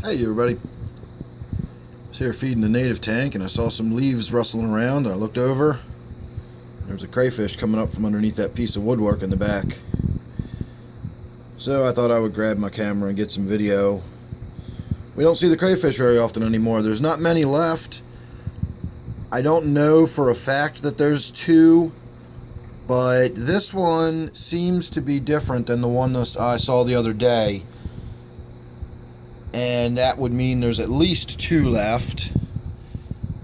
Hey everybody, I was here feeding the native tank and I saw some leaves rustling around and I looked over. There was a crayfish coming up from underneath that piece of woodwork in the back. So I thought I would grab my camera and get some video. We don't see the crayfish very often anymore. There's not many left. I don't know for a fact that there's two, but this one seems to be different than the one I saw the other day. And that would mean there's at least two left.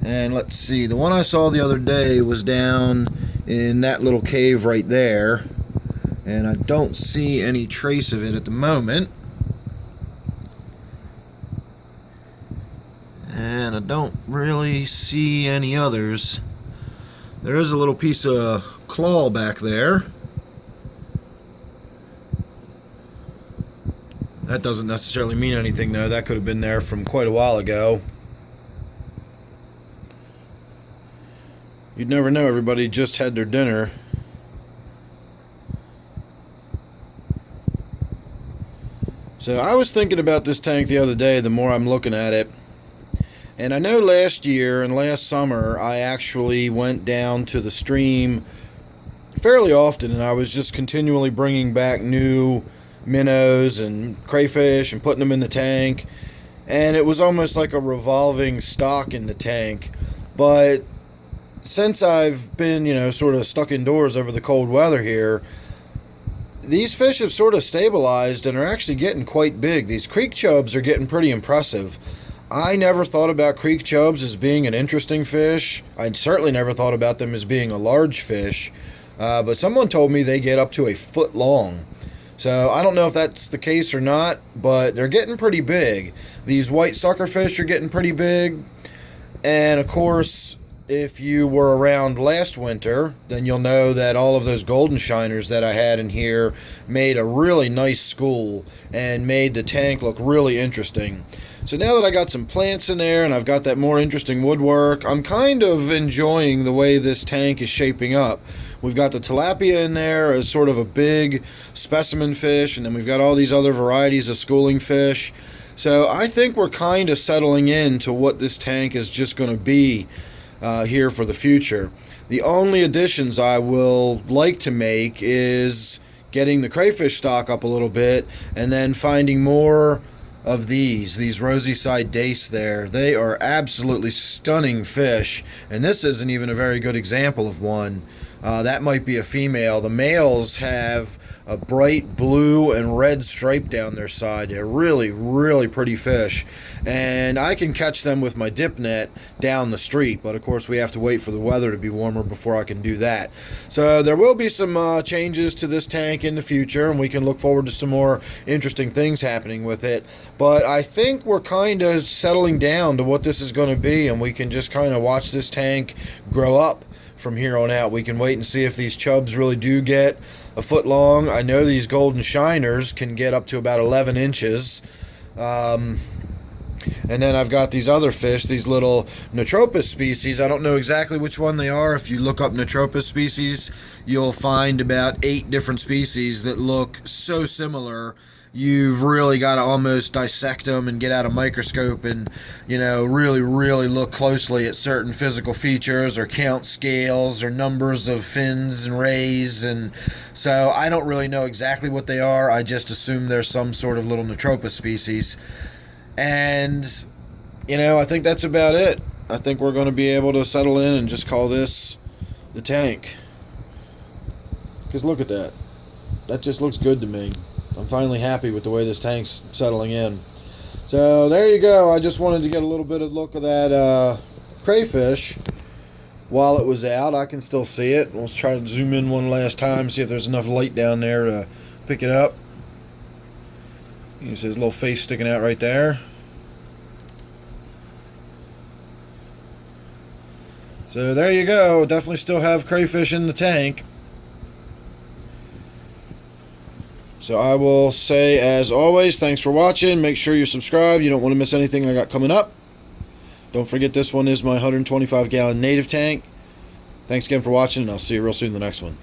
And let's see, the one I saw the other day was down in that little cave right there, and I don't see any trace of it at the moment. And I don't really see any others. There is a little piece of claw back there. That doesn't necessarily mean anything, though. That could have been there from quite a while ago. You'd never know. Everybody just had their dinner. So I was thinking about this tank the other day, the more I'm looking at it. And I know last year and last summer I actually went down to the stream fairly often, and I was just continually bringing back new minnows and crayfish and putting them in the tank, and it was almost like a revolving stock in the tank. But since I've been, sort of stuck indoors over the cold weather here, these fish have sort of stabilized and are actually getting quite big. These creek chubs are getting pretty impressive. I never thought about creek chubs as being an interesting fish. I certainly never thought about them as being a large fish, but someone told me they get up to a foot long. So I don't know if that's the case or not, but they're getting pretty big. These white suckerfish are getting pretty big. And of course, if you were around last winter, then you'll know that all of those golden shiners that I had in here made a really nice school and made the tank look really interesting. So now that I got some plants in there and I've got that more interesting woodwork, I'm kind of enjoying the way this tank is shaping up. We've got the tilapia in there as sort of a big specimen fish, and then we've got all these other varieties of schooling fish. So I think we're kind of settling into what this tank is just going to be here for the future. The only additions I will like to make is getting the crayfish stock up a little bit, and then finding more of these rosy side dace there. They are absolutely stunning fish, and this isn't even a very good example of one. That might be a female. The males have a bright blue and red stripe down their side. They're really, really pretty fish. And I can catch them with my dip net down the street, but of course we have to wait for the weather to be warmer before I can do that. So there will be some changes to this tank in the future, and we can look forward to some more interesting things happening with it. But I think we're kind of settling down to what this is going to be, and we can just kind of watch this tank grow up from here on out. We can wait and see if these chubs really do get a foot long. I know these golden shiners can get up to about 11 inches. And then I've got these other fish, these little Neotropis species. I don't know exactly which one they are. If you look up Neotropis species, you'll find about 8 different species that look so similar. You've really got to almost dissect them and get out a microscope and, really, really look closely at certain physical features or count scales or numbers of fins and rays. And so I don't really know exactly what they are. I just assume they're some sort of little Neotropis species. And, I think that's about it. I think we're going to be able to settle in and just call this the tank. Because look at that. That just looks good to me. I'm finally happy with the way this tank's settling in. So there you go. I just wanted to get a little bit of look of that crayfish while it was out. I can still see it. We'll try to zoom in one last time, see if there's enough light down there to pick it up. You see his little face sticking out right there. So there you go. Definitely still have crayfish in the tank. So I will say, as always, thanks for watching. Make sure you're subscribed. You don't want to miss anything I got coming up. Don't forget, this one is my 125-gallon native tank. Thanks again for watching, and I'll see you real soon in the next one.